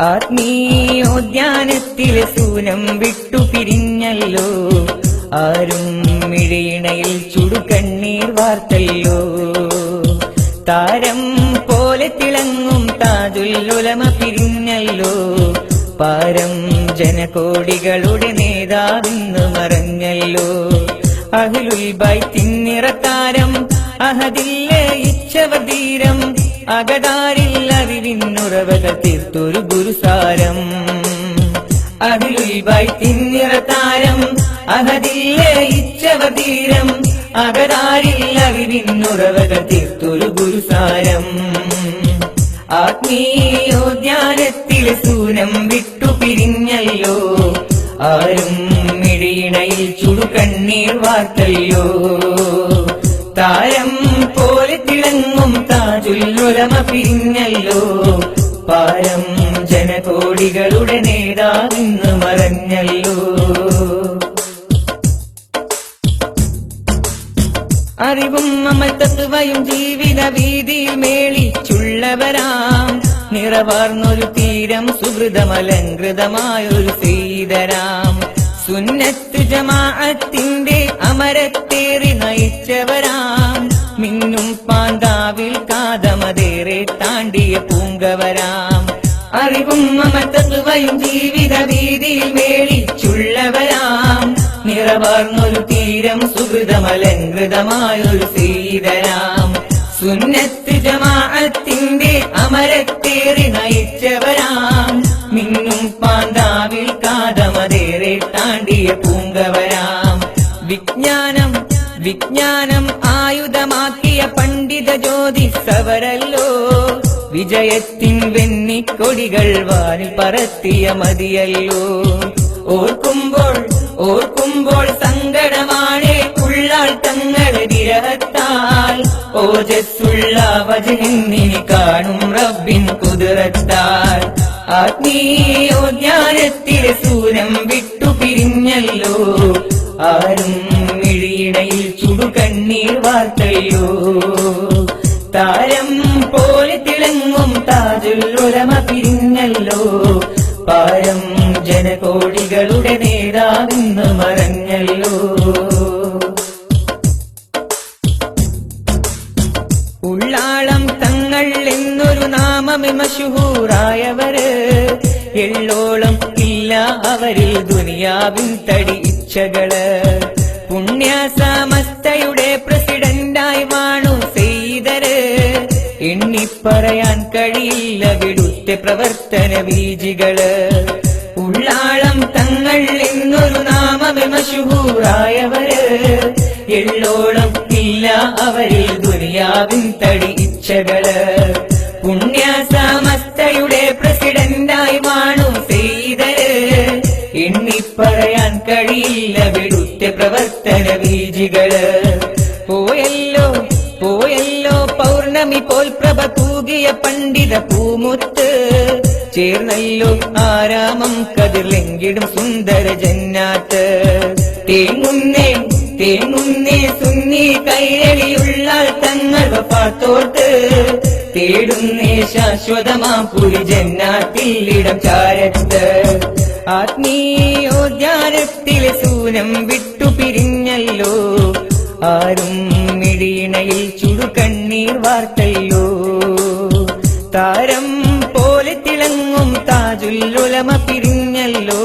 ആത്മീയോദ്യാനത്തിലെ സൂനം വിട്ടു പിരിഞ്ഞല്ലോ, ആരും മിഴിയിണയിൽ ചുടുകണ്ണീർ വാർത്തല്ലോ. താരം പോലെ തിളങ്ങും താജുൽ ഉലമ പിരിഞ്ഞല്ലോ, പാരം ജനകോടികളുടെ നേതാവിന്ന് മറഞ്ഞല്ലോ. അഹ്ലുൽ ബൈത്തിൻ നിറത്താരം അഹദില്ലേ ഇച്ഛവധീരം, അകതാരിൽ അറിവിന്നുറവകൾ തീർത്തൊരു ഗുരുസാരം. അഹ്ലുൽ ബൈത്തിൻ നിറത്താരം അഹദില്ലേ ഇച്ഛവധീരം, അകതാരിൽ അറിവിന്നുറവകൾ തീർത്തൊരു ഗുരുസാരം. ആത്മീയോദ്യാനത്തിലെ സൂനം വിട്ടു പിരിഞ്ഞല്ലോ, ആരും മിഴിയിണയിൽ ചുടുകണ്ണീർ വാർത്തല്ലോ. താരം പോലെ തിളങ്ങും താജുൽ ഉലമ പിരിഞ്ഞല്ലോ, പാരം ജനകോടികളുടെ നേതാവിന്ന് മറഞ്ഞല്ലോ. അറിവും അമൽ തത്വയും ജീവിത വീതിയിൽ മേളിച്ചുള്ളവരാം, നിറവാർന്നൊരു തീരം സുഹൃതമലങ്കൃതമായൊരു സീതരാം. സുന്നത്ത് ജമാഅത്തിന്റെ അമരത്തേറി നയിച്ചവരാം, മിന്നും പാന്താവിൽ കാതമതേറെ താണ്ടിയ പൂങ്കവരാം. അറിവും അമതത്വയും ജീവിത വീതിയിൽ മേളിച്ചുള്ളവരാം, നിറവാർന്നൊരു തീരം സുഹൃതമലങ്കൃതമായൊരു സീതരാം. സുന്നത്ത് ജമാഅത്തിന്റെ അമരത്തേറി നയിച്ചവരാം, മിന്നും പാന്താവിൽ കാതമതേറെ താണ്ടിയ പൂങ്കവരാം. വിജ്ഞാനം ആയുധമാക്കിയ പണ്ഡിത ജ്യോതിസവരല്ലോ, വിജയത്തിൻ വെന്നിക്കൊടികൾ വാനിൽ പറത്തിയ മതിയല്ലോ. ഓർക്കുമ്പോൾ സങ്കടമാണ് ഉള്ളാൾ തങ്ങളെ വിരഹത്താൽ, ഓജസ്സുള്ള വജഹിന്നിനി കാണും റബ്ബിൻ കുതിരത്താൽ. ആത്മീയോദ്യാനത്തിലെ സൂരം വിട്ടു പിരിഞ്ഞല്ലോ, ആരും മിഴിയിണയിൽ ചുടുകണ്ണീർ വാർത്തല്ലോ. താരം പോലെ തിളങ്ങും താജുൽ ഉലമ പിരിഞ്ഞല്ലോ, പാരം ജനകോടികളുടെ നേതാവിന്ന് മറഞ്ഞല്ലോ. ഉള്ളാളം തങ്ങൾ എന്നൊരു നാമമേ മശഹൂറായവര്, എള്ളോളം ഇല്ല അവരിൽ ദുനിയാവിൻ തടി ഇച്ഛകള്. പുണ്യസമസ്തയുടെ പ്രസിഡന്റായി വാണു സെയ്തര്, എണ്ണിപ്പറയാൻ കഴിയില്ല വിടുത്തെ പ്രവർത്തന ബീജികള്. ഉള്ളാളം തങ്ങൾ എന്നൊരു നാമമേ മശഹൂറായവര്, എള്ളോളം ഇല്ല അവരിൽ ദുനിയാവിൻ തടി ഇച്ഛകള്. പുണ്യസമസ്തയുടെ പ്രസിഡന്റായി വാണു സെയ്തര്, എണ്ണിപ്പറയാൻ കഴിയില്ല വിടുത്തെ പ്രവർത്തന ബീജികള്. പോയല്ലോ പൗർണമി പോൽ പ്രഭ തൂകിയ പണ്ഡിത പൂമുത്ത്, ചേർന്നല്ലോ ആരാമം കതിർലെങ്കിടും സുന്ദര ജന്നാത്ത്. തേങ്ങുന്നേ സുന്നി കൈരളിയുള്ള തങ്ങൾ വഫാത്തോട്ട്, തേടുന്നേ ശാശ്വതമാം പുരി ജന്നാത്തിൽ ഇടം ചാരത്ത്. ആത്മീയോദ്യാനത്തിലെ സൂനം വിട്ടു പിരിഞ്ഞല്ലോ, ആരും മിഴിയിണയിൽ ചുടുകണ്ണീർ വാർത്തല്ലോ. താരം പോലെ തിളങ്ങും താജുൽ ഉലമ പിരിഞ്ഞല്ലോ,